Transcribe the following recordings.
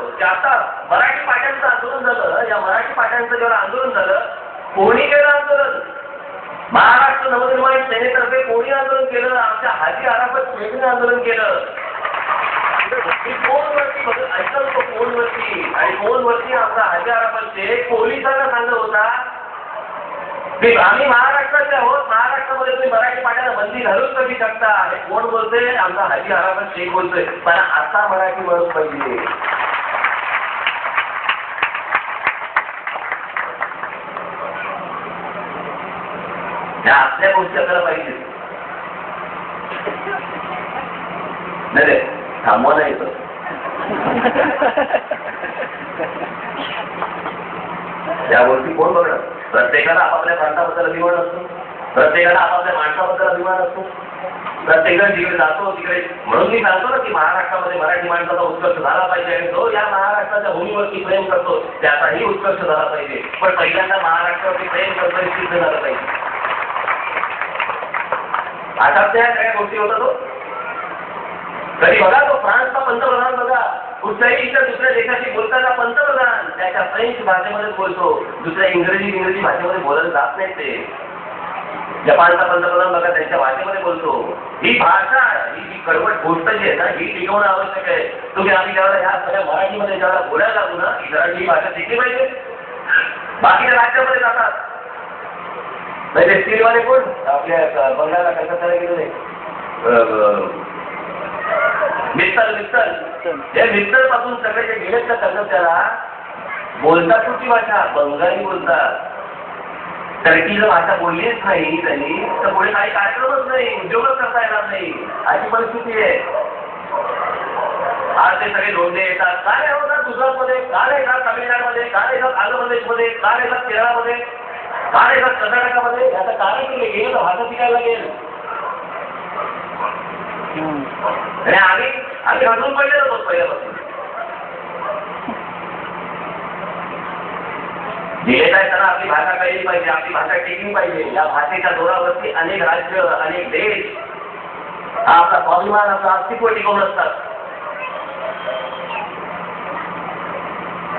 होतो की आता मराठी पाट्यांचं आंदोलन झालं. या मराठी पाट्यांचं जेव्हा आंदोलन झालं, कोणी केलं आंदोलन? महाराष्ट्र नवनिर्माण सेनेतर्फे कोणी आंदोलन केलं? आमच्या हाजी आराफत शेखने आंदोलन केलं. फोनवरती ऐकलं होतं, फोनवरती. आणि फोनवरती आमचा हाजी आराफत शेख पोलिसांना सांगत होता की आम्ही महाराष्ट्राचे आहोत, महाराष्ट्रामध्ये तुम्ही मराठी पाट्याला बंदी घालून कधी शकता. हे कोण बोलतोय? आमचा हाजी आराफत शेख बोलतोय. पण आता मराठी माणूस पाहिजे. या आपल्या गोष्टी आपल्याला पाहिजे. नाही थांबवा नाही येतं. या गोष्टी कोण बघणार? प्रत्येकाला आपापल्या प्रांताबद्दल अभिमान असतो, प्रत्येकाला आपापल्या माणसाबद्दल अभिमान असतो. प्रत्येकजण जिकडे जातो तिकडे, म्हणून मी सांगतो ना की महाराष्ट्रामध्ये मराठी माणसाचा उत्कर्ष झाला पाहिजे आणि जो या महाराष्ट्राच्या भूमीवरती प्रेम करतो त्याचाही उत्कर्ष झाला पाहिजे. पण पहिल्यांदा महाराष्ट्रावरती प्रेम करतोय सिद्ध झालं पाहिजे. आता त्या सगळ्या गोष्टी होता तो कधी बघा, तो फ्रान्सचा पंतप्रधान बघा, कुठल्याही इतर दुसऱ्या देशाशी बोलताना पंतप्रधान त्याच्या फ्रेंच भाषेमध्ये बोलतो, दुसऱ्या इंग्रजी भाषेमध्ये बोलायला जात नाही. ते जपानचा पंतप्रधान बघा त्यांच्या भाषेमध्ये बोलतो. ही भाषा, ही जी कडवट गोष्ट जी आहे ना, ही टिकवणं आवश्यक आहे. तुम्ही आम्ही ज्यावेळेला ह्या सगळ्या मराठीमध्ये ज्यावेळेला बोलायला लागू ना, इतरांची ही भाषा शिकली पाहिजे. बाकीच्या राज्यामध्ये जातात म्हणजे स्टीलवाले कोण आपल्या बंगालला कलकत्ताला गेलेले मित्तल पासून सगळे जे गेलेत ना कलकत्त्याला, बोलतात कुठची भाषा? बंगाली बोलतात. टर्कीची भाषा बोललीच नाही त्यांनी तर पुढे काही कार्यक्रमच नाही, उद्योगच करता येणार नाही, अशी परिस्थिती आहे. आज ते सगळे धोंडे येतात. काय होतात गुजरातमध्ये, काय येतात तामिळनाडूमध्ये, काय येतात आंध्र प्रदेशमध्ये, काय येतात केरळामध्ये, काय येतात कर्नाटकामध्ये. आता काय केले गेलं तर भाषा शिकायला गेलं. आणि आम्ही हजून पडले होतो पहिल्यापासून. गेले काय त्यांना आपली भाषा कळली पाहिजे, आपली भाषा टिकली पाहिजे. या भाषेच्या जोरावरती अनेक राज्य, अनेक देश हा आपला स्वाभिमान, आपलं अस्तित्व टिकवून असतात.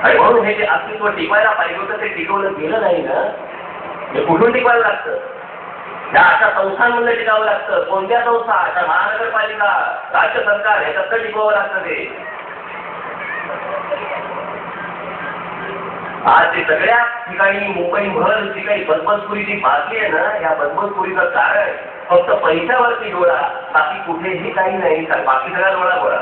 आणि म्हणून हे जे अस्तित्व टिकवायला पाहिजे होतं ते टिकवलं गेलं नाही ना. हे कुठून टिकवायला लागतं? या अशा संस्थांमध्ये टिकावं लागतं. कोणत्या संस्था? अशा महानगरपालिका, राज्य सरकार ह्याच्यात टिकवावं लागतं. ते आज ते सगळ्या ठिकाणी मुंबईभर जी काही बदमजपुरीची मागणी आहे ना, या बदमजपुरीचं कारण फक्त पैशावरती डोळा, बाकी कुठेही काही नाही. बाकी सगळा डोळा गोळा.